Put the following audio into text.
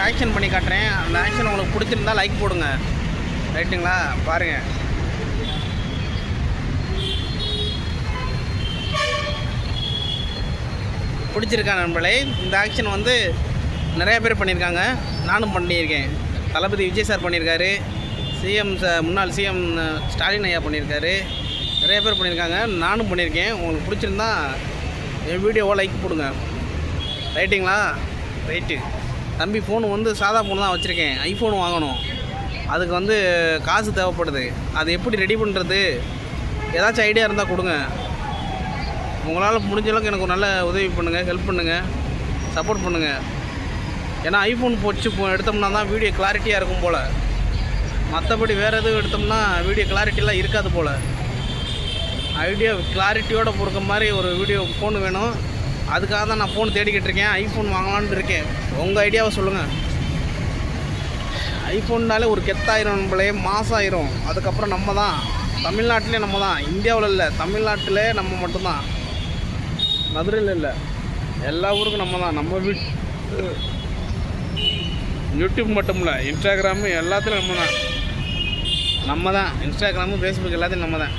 Action பண்ணி காட்டுறேன். அந்த ஆக்ஷன் உங்களுக்கு பிடிச்சிருந்தா லைக் போடுங்க. ரைட்டுங்களா? பாருங்கள். பிடிச்சிருக்கா நண்பர்களே? இந்த ஆக்ஷன் வந்து நிறையா பேர் பண்ணியிருக்காங்க, நானும் பண்ணியிருக்கேன். தளபதி விஜய் சார் பண்ணியிருக்காரு, முன்னாள் சிஎம் ஸ்டாலின் ஐயா பண்ணியிருக்காரு, நிறைய பேர் பண்ணியிருக்காங்க, நானும் பண்ணியிருக்கேன். உங்களுக்கு பிடிச்சிருந்தா என் வீடியோவை லைக் போடுங்க. ரைட்டுங்களா? ரைட்டு. தம்பி ஃபோனு வந்து சாதா ஃபோனு தான் வச்சுருக்கேன். ஐஃபோன் வாங்கணும். அதுக்கு வந்து காசு தேவைப்படுது. அது எப்படி ரெடி பண்ணுறது? ஏதாச்சும் ஐடியா இருந்தால் கொடுங்க. உங்களால் முடிஞ்ச அளவுக்கு எனக்கு ஒரு நல்ல உதவி பண்ணுங்கள், ஹெல்ப் பண்ணுங்கள், சப்போர்ட் பண்ணுங்கள். ஏன்னா ஐஃபோன் எடுத்தோம்னா தான் வீடியோ கிளாரிட்டியாக இருக்கும் போல். மற்றபடி வேறு எதுவும் எடுத்தோம்னா வீடியோ கிளாரிட்டிலாம் இருக்காது போல். ஐடியா கிளாரிட்டியோடு கொடுக்க மாதிரி ஒரு வீடியோ ஃபோன் வேணும். அதுக்காக தான் நான் ஃபோன் தேடிக்கிட்டு இருக்கேன். ஐஃபோன் வாங்கலான்னு இருக்கேன். உங்கள் ஐடியாவை சொல்லுங்கள். ஐஃபோன்னாலே ஒரு கெத்தாயிரம் நம்மளே மாதம் ஆயிரும். அதுக்கப்புறம் நம்ம தான் தமிழ்நாட்டிலே, நம்ம தான் இந்தியாவில் இல்லை, தமிழ்நாட்டிலே நம்ம மட்டும்தான், மதுரையில் இல்லை, எல்லா ஊருக்கும் நம்ம தான். நம்ம யூடியூப் மட்டும் இல்லை, இன்ஸ்டாகிராமு எல்லாத்துலேயும் நம்ம தான். இன்ஸ்டாகிராமு, ஃபேஸ்புக் எல்லாத்தையும் நம்ம தான்.